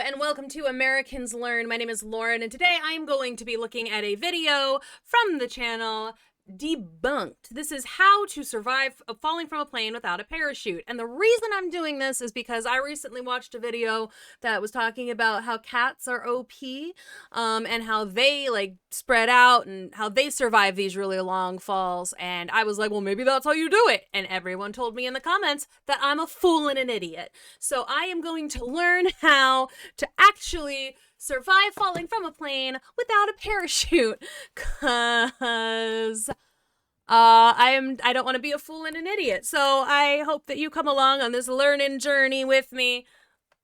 and welcome to Americans Learn. My name is Lauren, and today I'm going to be looking at a video from the channel Debunked. This is how to survive falling from a plane without a parachute. And the reason I'm doing this is because I recently watched a video that was talking about how cats are OP, and how they like spread out and how they survive these really long falls. And I was like, well, maybe that's how you do it. And everyone told me in the comments that I'm a fool and an idiot. So I am going to learn how to actually survive falling from a plane without a parachute, cause I don't want to be a fool and an idiot. So I hope that you come along on this learning journey with me.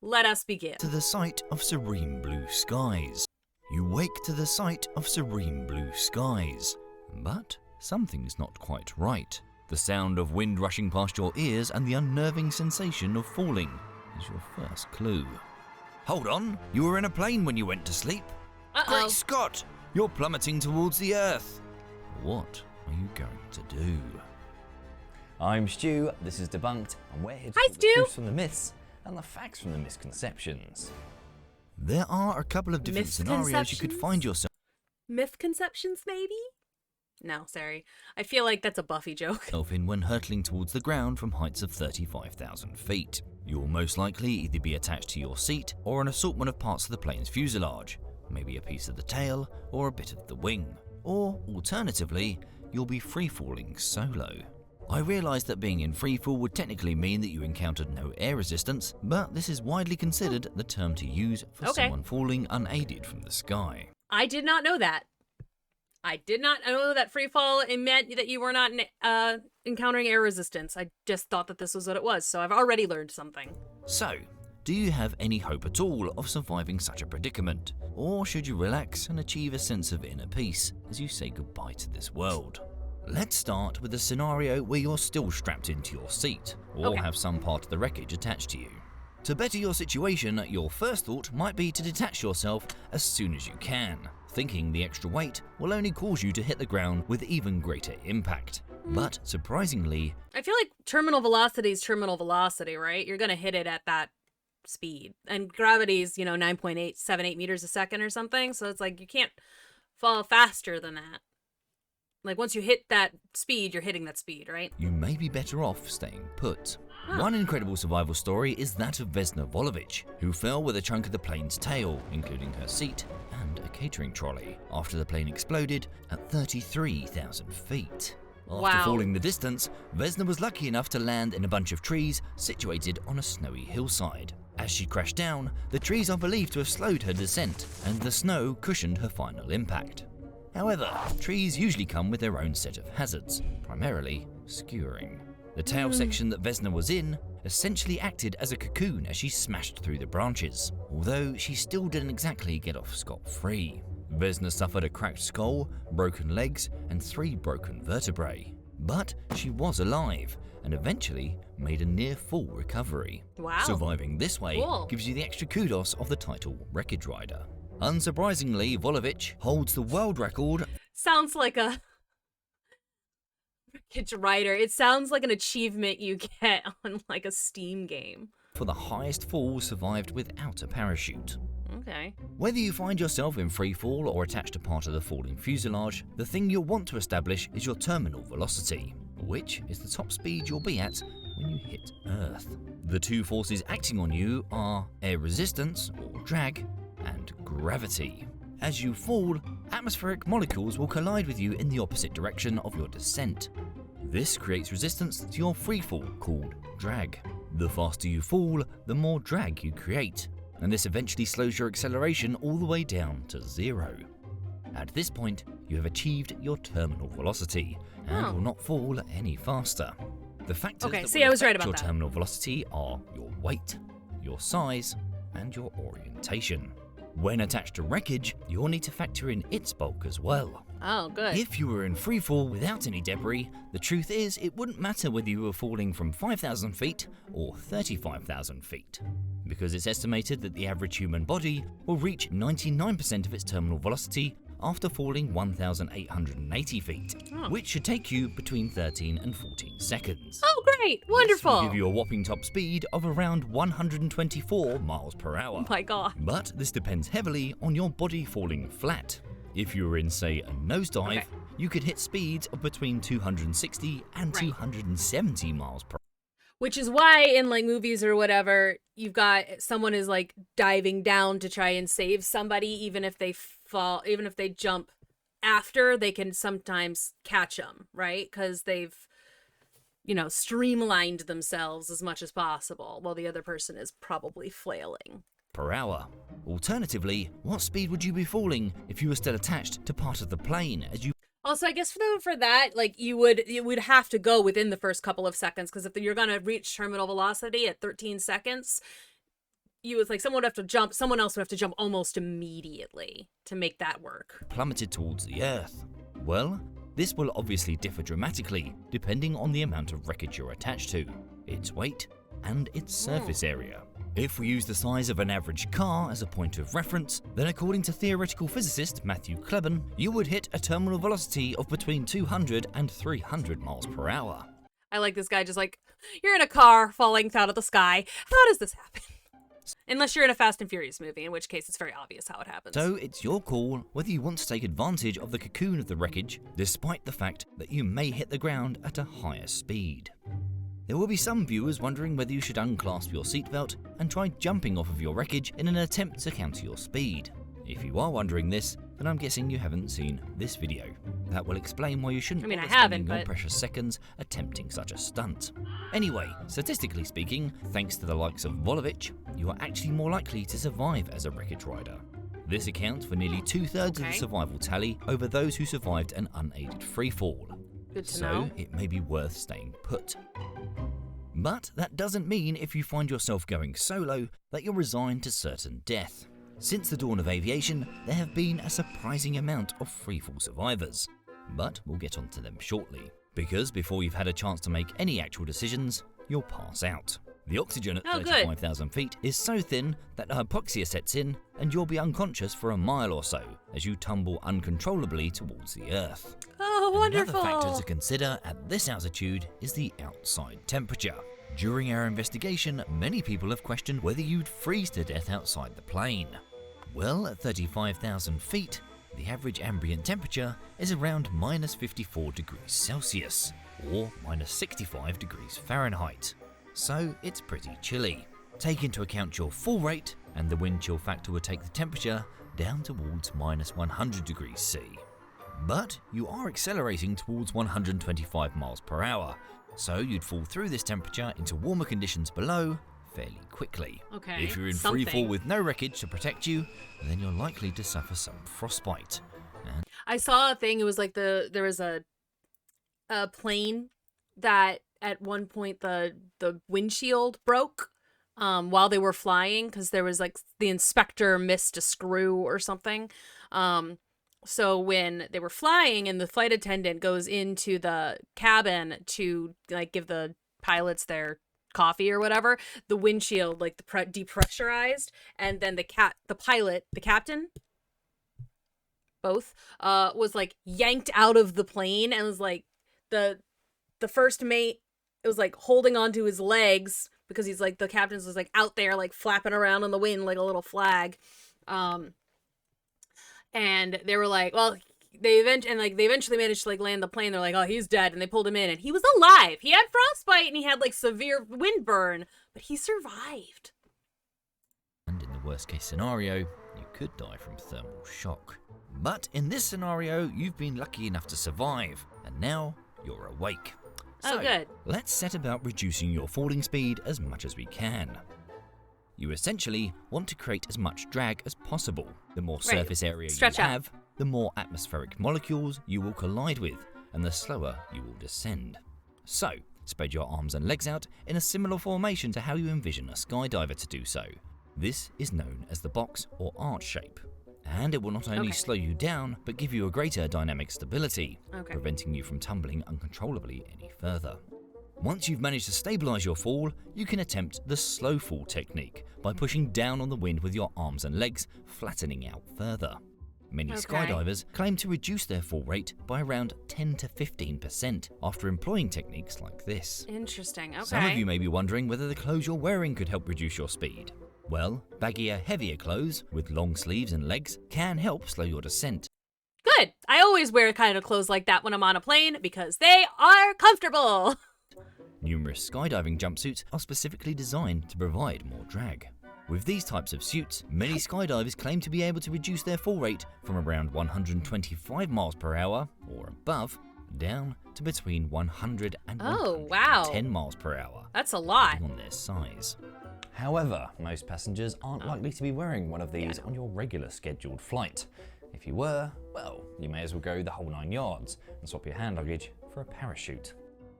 Let us begin. To the sight of serene blue skies. You wake to the sight of serene blue skies. But something's not quite right. The sound of wind rushing past your ears and the unnerving sensation of falling is your first clue. Hold on, you were in a plane when you went to sleep. Great Scott, you're plummeting towards the earth. What are you going to do? I'm Stu, this is Debunked, and we're here to Hi, talk the Stu. truths from the myths and the facts from the misconceptions. There are a couple of different scenarios you could find yourself Myth conceptions, maybe? No, sorry. I feel like that's a Buffy joke. in when hurtling towards the ground from heights of 35,000 feet. You'll most likely either be attached to your seat or an assortment of parts of the plane's fuselage, maybe a piece of the tail or a bit of the wing. Or, alternatively, you'll be free-falling solo. I realise that being in freefall would technically mean that you encountered no air resistance, but this is widely considered the term to use for someone falling unaided from the sky. I did not know that. I did not know that free fall meant that you were not encountering air resistance. I just thought that this was what it was, so I've already learned something. So, do you have any hope at all of surviving such a predicament? Or should you relax and achieve a sense of inner peace as you say goodbye to this world? Let's start with a scenario where you're still strapped into your seat, or have some part of the wreckage attached to you. To better your situation, your first thought might be to detach yourself as soon as you can, thinking the extra weight will only cause you to hit the ground with even greater impact. But surprisingly, I feel like terminal velocity is terminal velocity, right? You're going to hit it at that speed. And gravity's, 9.878 meters a second or something. So it's like you can't fall faster than that. Like once you hit that speed, you're hitting that speed, right? you may be better off staying put. One incredible survival story is that of Vesna Volovich, who fell with a chunk of the plane's tail, including her seat and a catering trolley, after the plane exploded at 33,000 feet. After falling the distance, Vesna was lucky enough to land in a bunch of trees situated on a snowy hillside. As she crashed down, the trees are believed to have slowed her descent, and the snow cushioned her final impact. However, trees usually come with their own set of hazards, primarily skewering. The tail section that Vesna was in essentially acted as a cocoon as she smashed through the branches, although she still didn't exactly get off scot-free. Vesna suffered a cracked skull, broken legs, and 3 broken vertebrae. But she was alive and eventually made a near-full recovery. Wow. Surviving this way gives you the extra kudos of the title Wreckage Rider. Unsurprisingly, Volovich holds the world record. Sounds like a Wreckage Rider. It sounds like an achievement you get on like a Steam game. For the highest fall survived without a parachute. Okay. Whether you find yourself in free fall or attached to part of the falling fuselage, the thing you'll want to establish is your terminal velocity, which is the top speed you'll be at when you hit Earth. The two forces acting on you are air resistance, or drag, and gravity. As you fall, atmospheric molecules will collide with you in the opposite direction of your descent. This creates resistance to your free fall, called drag. The faster you fall, the more drag you create, and this eventually slows your acceleration all the way down to 0. At this point, you have achieved your terminal velocity and will not fall any faster. The factors that will affect your terminal velocity are your weight, your size, and your orientation. When attached to wreckage, you'll need to factor in its bulk as well. Oh, good. If you were in freefall without any debris, the truth is it wouldn't matter whether you were falling from 5,000 feet or 35,000 feet, because it's estimated that the average human body will reach 99% of its terminal velocity after falling 1,880 feet, which should take you between 13 and 14 seconds. Oh, great. Wonderful. This will give you a whopping top speed of around 124 miles per hour. Oh my God. But this depends heavily on your body falling flat. If you were in, say, a nosedive, you could hit speeds of between 260 and 270 miles per hour. Which is why in like movies or whatever, you've got someone is like diving down to try and save somebody, even if they fall, even if they jump after, they can sometimes catch them, right? Because they've, you know, streamlined themselves as much as possible while the other person is probably flailing. Per hour. Alternatively, what speed would you be falling if you were still attached to part of the plane as you... Also, I guess for that, like you would have to go within the first couple of seconds, because if you're gonna reach terminal velocity at 13 seconds, you would like someone else would have to jump almost immediately to make that work. Plummeted towards the Earth. Well, this will obviously differ dramatically depending on the amount of wreckage you're attached to, its weight, and its surface area. If we use the size of an average car as a point of reference, then according to theoretical physicist Matthew Kleben, you would hit a terminal velocity of between 200 and 300 miles per hour. I like this guy just like, you're in a car falling out of the sky. How does this happen? Unless you're in a Fast and Furious movie, in which case it's very obvious how it happens. So it's your call whether you want to take advantage of the cocoon of the wreckage, despite the fact that you may hit the ground at a higher speed. There will be some viewers wondering whether you should unclasp your seatbelt and try jumping off of your wreckage in an attempt to counter your speed. If you are wondering this, then I'm guessing you haven't seen this video. That will explain why you shouldn't I bother haven't, spending your but... precious seconds attempting such a stunt. Anyway, statistically speaking, thanks to the likes of Volovich, you are actually more likely to survive as a wreckage rider. This accounts for nearly 2/3 of the survival tally over those who survived an unaided freefall. Good to know. know. So it may be worth staying put. But that doesn't mean if you find yourself going solo that you're resigned to certain death. Since the dawn of aviation, there have been a surprising amount of freefall survivors. But we'll get onto them shortly, because before you've had a chance to make any actual decisions, you'll pass out. The oxygen at 35,000 feet is so thin that hypoxia sets in and you'll be unconscious for a mile or so as you tumble uncontrollably towards the Earth. Oh, wonderful! Another factor to consider at this altitude is the outside temperature. During our investigation, many people have questioned whether you'd freeze to death outside the plane. Well, at 35,000 feet, the average ambient temperature is around -54 degrees Celsius, or -65 degrees Fahrenheit. So it's pretty chilly. Take into account your fall rate, and the wind chill factor would take the temperature down towards -100 degrees C. But you are accelerating towards 125 miles per hour, so you'd fall through this temperature into warmer conditions below fairly quickly. Okay, if you're in free fall with no wreckage to protect you, then you're likely to suffer some frostbite. And I saw a thing, it was like there was a plane that at one point the windshield broke while they were flying, because there was like the inspector missed a screw or something. So when they were flying and the flight attendant goes into the cabin to like give the pilots their coffee or whatever, the windshield like depressurized, and then the captain, both, was like yanked out of the plane, and was like the first mate, it was like holding onto his legs because he's like, the captain's was like out there like flapping around on the wind like a little flag. And they were like, well, they eventually managed to like land the plane. They're like, oh, he's dead, and they pulled him in, and he was alive. He had frostbite and he had like severe wind burn, but he survived. And in the worst case scenario, you could die from thermal shock. But in this scenario, you've been lucky enough to survive, and now you're awake. So, good. Let's set about reducing your falling speed as much as we can. You essentially want to create as much drag as possible. The more surface area you have, the more atmospheric molecules you will collide with, and the slower you will descend. So, spread your arms and legs out in a similar formation to how you envision a skydiver to do so. This is known as the box or arch shape. And it will not only slow you down, but give you a greater dynamic stability, preventing you from tumbling uncontrollably any further. Once you've managed to stabilize your fall, you can attempt the slow fall technique by pushing down on the wind with your arms and legs, flattening out further. Many Okay. skydivers claim to reduce their fall rate by around 10 to 15% after employing techniques like this. Interesting. Okay. Some of you may be wondering whether the clothes you're wearing could help reduce your speed. Well, baggier, heavier clothes with long sleeves and legs can help slow your descent. Good. I always wear kind of clothes like that when I'm on a plane because they are comfortable. Numerous skydiving jumpsuits are specifically designed to provide more drag. With these types of suits, many skydivers claim to be able to reduce their fall rate from around 125 miles per hour or above down to between 100 and Oh, wow. 110 miles per hour, That's a lot. depending on their size. However, most passengers aren't likely to be wearing one of these on your regular scheduled flight. If you were, well, you may as well go the whole 9 yards and swap your hand luggage for a parachute.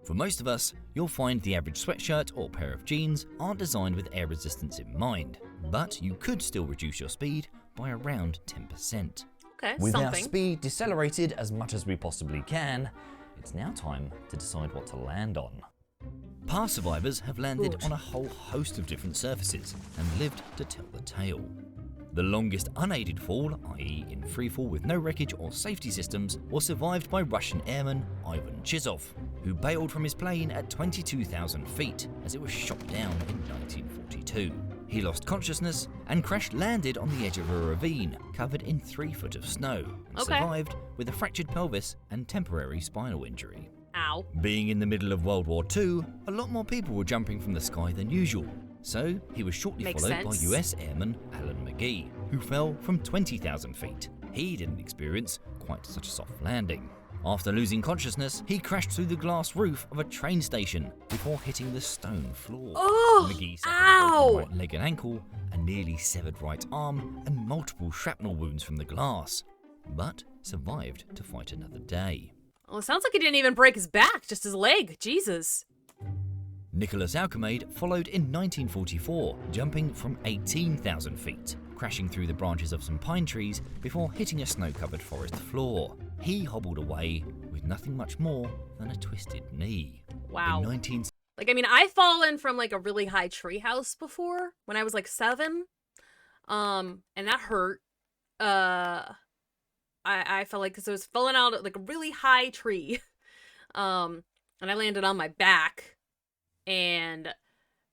For most of us, you'll find the average sweatshirt or pair of jeans aren't designed with air resistance in mind, but you could still reduce your speed by around 10%. Okay, With our something. speed decelerated as much as we possibly can, it's now time to decide what to land on. Past survivors have landed on a whole host of different surfaces and lived to tell the tale. The longest unaided fall, i.e. in freefall with no wreckage or safety systems, was survived by Russian airman Ivan Chizov, who bailed from his plane at 22,000 feet as it was shot down in 1942. He lost consciousness and crash-landed on the edge of a ravine covered in 3 foot of snow and Okay. survived with a fractured pelvis and temporary spinal injury. Ow. Being in the middle of World War II, a lot more people were jumping from the sky than usual. So he was shortly Makes followed sense. by US airman Alan McGee, who fell from 20,000 feet. He didn't experience quite such a soft landing. After losing consciousness, he crashed through the glass roof of a train station before hitting the stone floor. Oh, McGee suffered a ow. broken right leg and ankle, a nearly severed right arm, and multiple shrapnel wounds from the glass, but survived to fight another day. Well, it sounds like he didn't even break his back, just his leg. Jesus. Nicholas Alchemade followed in 1944, jumping from 18,000 feet, crashing through the branches of some pine trees before hitting a snow-covered forest floor. He hobbled away with nothing much more than a twisted knee. Wow. In 19... Like, I mean, I've fallen from like a really high tree house before when I was like 7. And that hurt. I felt like, because I was falling out of like a really high tree. And I landed on my back. And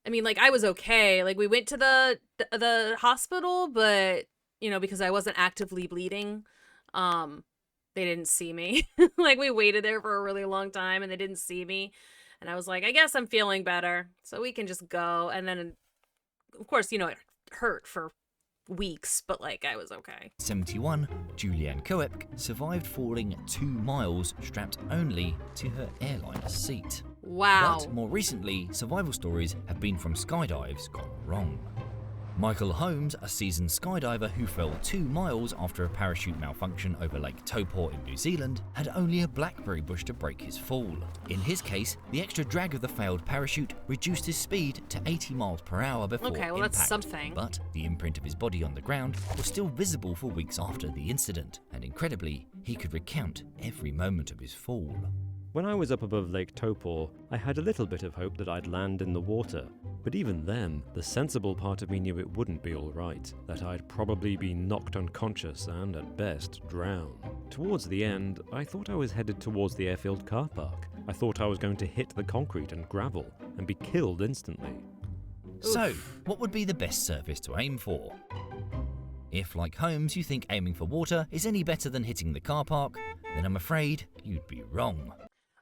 I mean, like, I was okay. Like, we went to the hospital, but you know, because I wasn't actively bleeding, they didn't see me. Like, we waited there for a really long time and they didn't see me. And I was like, I guess I'm feeling better, so we can just go. And then, of course, you know, it hurt for weeks, but like, I was okay. 71, Julianne Koepke survived falling 2 miles strapped only to her airliner seat. Wow. But more recently, survival stories have been from skydives gone wrong. Michael Holmes, a seasoned skydiver who fell 2 miles after a parachute malfunction over Lake Taupo in New Zealand, had only a blackberry bush to break his fall. In his case, the extra drag of the failed parachute reduced his speed to 80 miles per hour before Okay, well, impact. that's something. But the imprint of his body on the ground was still visible for weeks after the incident, and incredibly, he could recount every moment of his fall. When I was up above Lake Taupo, I had a little bit of hope that I'd land in the water. But even then, the sensible part of me knew it wouldn't be alright, that I'd probably be knocked unconscious and, at best, drown. Towards the end, I thought I was headed towards the airfield car park. I thought I was going to hit the concrete and gravel and be killed instantly. So, what would be the best surface to aim for? If, like Holmes, you think aiming for water is any better than hitting the car park, then I'm afraid you'd be wrong.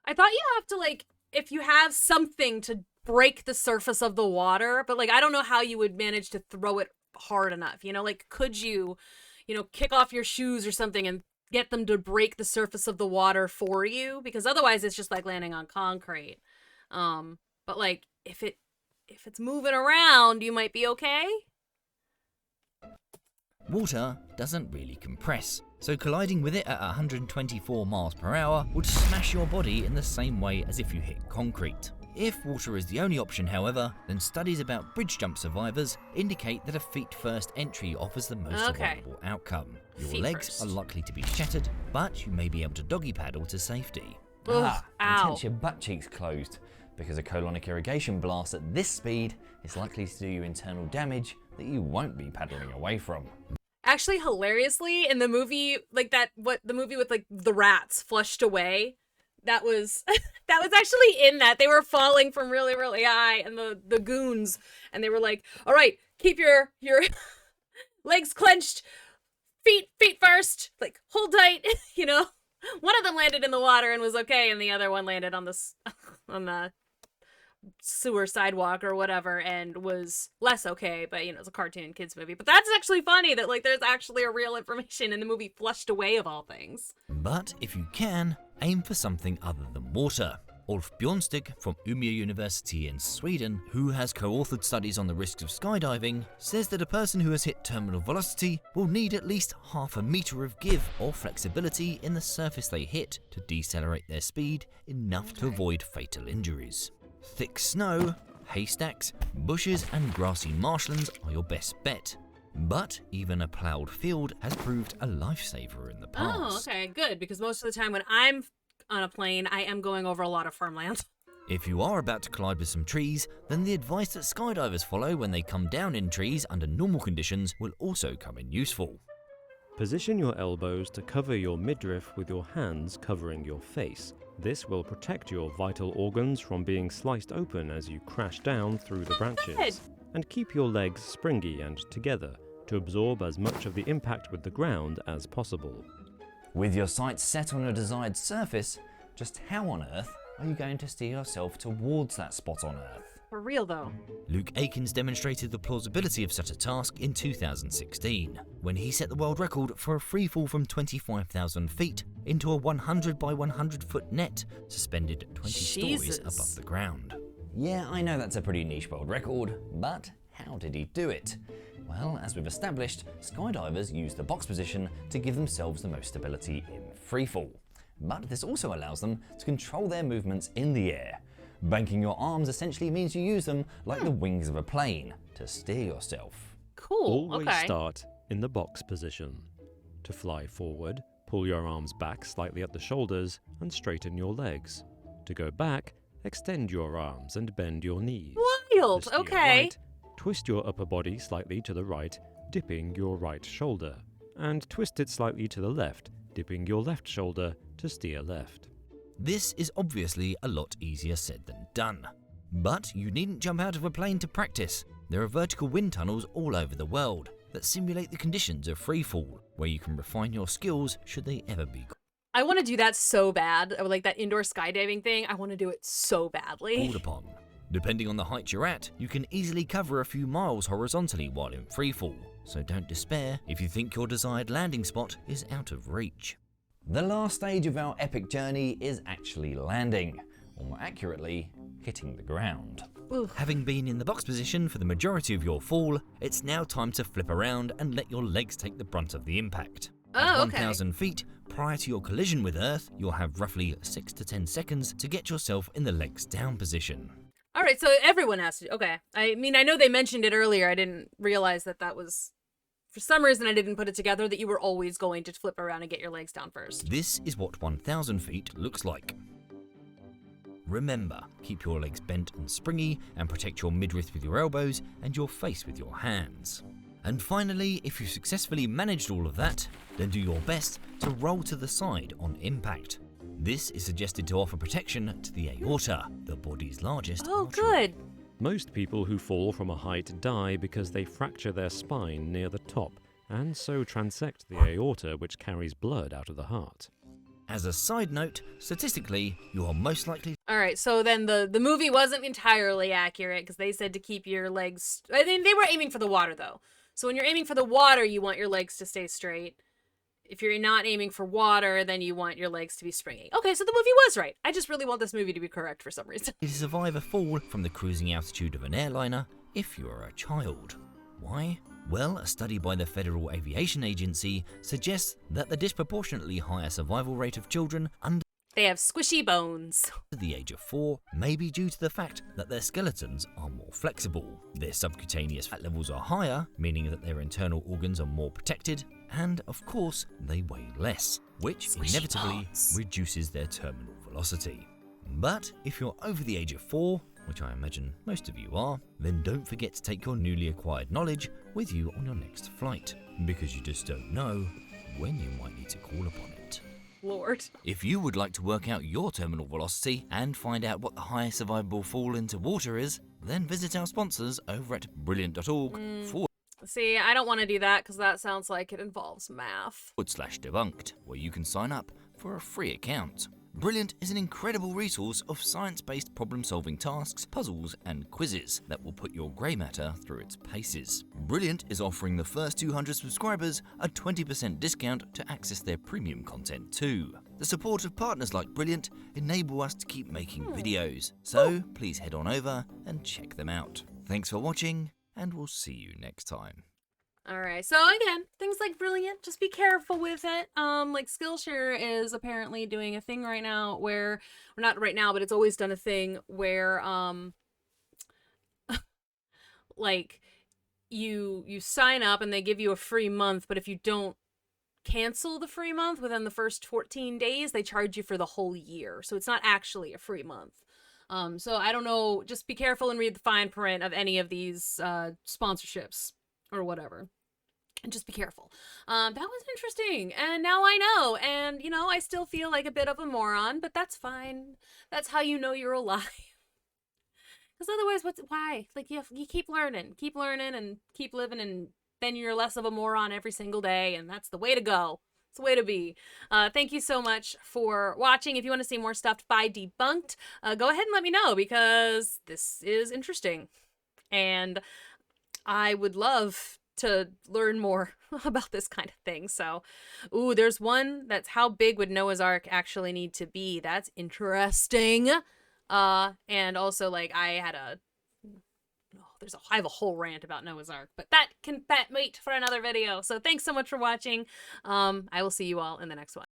I thought you have to, like, if you have something to break the surface of the water, but like, I don't know how you would manage to throw it hard enough, you know, like, could you, you know, kick off your shoes or something and get them to break the surface of the water for you? Because otherwise it's just like landing on concrete. But like, if it's moving around, you might be okay. Water doesn't really compress, so colliding with it at 124 miles per hour would smash your body in the same way as if you hit concrete. If water is the only option, however, then studies about bridge jump survivors indicate that a feet-first entry offers the most Okay. survivable outcome. Your Feet legs first. are likely to be shattered, but you may be able to doggy paddle to safety. Ugh, And ow. tense your butt cheeks closed, because a colonic irrigation blast at this speed is likely to do you internal damage that you won't be paddling away from. Actually, hilariously, in the movie, like the movie with like the rats flushed away, that was that was actually in that. They were falling from really, really high, and the goons, and they were like, all right, keep your legs clenched, feet first, like hold tight, you know. One of them landed in the water and was okay, and the other one landed on the sewer sidewalk or whatever and was less okay, but you know, it's a cartoon kids movie. But that's actually funny that like there's actually a real information in the movie Flushed Away of all things. But if you can, aim for something other than water. Ulf Bjornstig from Umeå University in Sweden, who has co-authored studies on the risks of skydiving, says that a person who has hit terminal velocity will need at least half a meter of give or flexibility in the surface they hit to decelerate their speed enough to avoid fatal injuries. Thick snow, haystacks, bushes and grassy marshlands are your best bet. But even a ploughed field has proved a lifesaver in the past. Oh, okay, good, because most of the time when I'm on a plane, I am going over a lot of farmland. If you are about to collide with some trees, then the advice that skydivers follow when they come down in trees under normal conditions will also come in useful. Position your elbows to cover your midriff with your hands covering your face. This will protect your vital organs from being sliced open as you crash down through the branches. And keep your legs springy and together to absorb as much of the impact with the ground as possible. With your sights set on a desired surface, just how on earth are you going to steer yourself towards that spot on Earth? For real though. Luke Aikens demonstrated the plausibility of such a task in 2016, when he set the world record for a freefall from 25,000 feet into a 100 by 100 foot net suspended 20 stories above the ground. Yeah, I know that's a pretty niche world record, but how did he do it? Well, as we've established, skydivers use the box position to give themselves the most stability in freefall. But this also allows them to control their movements in the air. Banking your arms essentially means you use them like the wings of a plane to steer yourself. Cool, Always okay. start in the box position. To fly forward, pull your arms back slightly at the shoulders and straighten your legs. To go back, extend your arms and bend your knees. Wild, To steer okay. right, twist your upper body slightly to the right, dipping your right shoulder. And twist it slightly to the left, dipping your left shoulder to steer left. This is obviously a lot easier said than done. But you needn't jump out of a plane to practice. There are vertical wind tunnels all over the world that simulate the conditions of freefall, where you can refine your skills should they ever be I want to do that so bad. Like that indoor skydiving thing. I want to do it so badly. called upon. Depending on the height you're at, you can easily cover a few miles horizontally while in freefall, so don't despair if you think your desired landing spot is out of reach. The last stage of our epic journey is actually landing, or more accurately, hitting the ground. Oof. Having been in the box position for the majority of your fall, it's now time to flip around and let your legs take the brunt of the impact. At Oh, okay. 1,000 feet, prior to your collision with Earth, you'll have roughly 6 to 10 seconds to get yourself in the legs down position. All right, so everyone has to. Okay. I mean, I know they mentioned it earlier. I didn't realize that was, for some reason, I didn't put it together that you were always going to flip around and get your legs down first. This is what 1,000 feet looks like. Remember, keep your legs bent and springy and protect your midriff with your elbows and your face with your hands. And finally, if you've successfully managed all of that, then do your best to roll to the side on impact. This is suggested to offer protection to the aorta, the body's largest Oh, artery. good. Most people who fall from a height die because they fracture their spine near the top and so transect the aorta, which carries blood out of the heart. As a side note, statistically, you are most likely All right, so then the movie wasn't entirely accurate because they said to keep your legs. I mean, they were aiming for the water though. So when you're aiming for the water, you want your legs to stay straight. If you're not aiming for water, then you want your legs to be springy. Okay, so the movie was right. I just really want this movie to be correct for some reason. to survive a fall from the cruising altitude of an airliner if you are a child. Why? Well, a study by the Federal Aviation Agency suggests that the disproportionately higher survival rate of children under They have squishy bones. the age of 4 may be due to the fact that their skeletons are more flexible. Their subcutaneous fat levels are higher, meaning that their internal organs are more protected, and of course, they weigh less, which Squishy inevitably bones. reduces their terminal velocity. But if you're over the age of 4, which I imagine most of you are, then don't forget to take your newly acquired knowledge with you on your next flight, because you just don't know when you might need to call upon it. Lord. If you would like to work out your terminal velocity and find out what the highest survivable fall into water is, then visit our sponsors over at brilliant.org See, I don't want to do that because that sounds like it involves math. /debunked, where you can sign up for a free account. Brilliant is an incredible resource of science-based problem-solving tasks, puzzles, and quizzes that will put your grey matter through its paces. Brilliant is offering the first 200 subscribers a 20% discount to access their premium content too. The support of partners like Brilliant enable us to keep making videos, so please head on over and check them out. Thanks for watching, and we'll see you next time. Alright, so again, things like Brilliant, just be careful with it. Like Skillshare is apparently doing a thing right now where, or not right now, but it's always done a thing where, like, you sign up and they give you a free month, but if you don't cancel the free month within the first 14 days, they charge you for the whole year. So it's not actually a free month. So I don't know, just be careful and read the fine print of any of these sponsorships or whatever. And just be careful. That was interesting, and now I know, and, you know, I still feel like a bit of a moron, but that's fine. That's how you know you're alive. Because otherwise, why? Like, you keep learning, and keep living, and then you're less of a moron every single day, and that's the way to go. It's the way to be. Thank you so much for watching. If you want to see more stuff by Debunked, go ahead and let me know, because this is interesting. And I would love to learn more about this kind of thing. So, ooh, there's one that's how big would Noah's Ark actually need to be? That's interesting. And also, like, I have a whole rant about Noah's Ark, but that can wait for another video. So thanks so much for watching. I will see you all in the next one.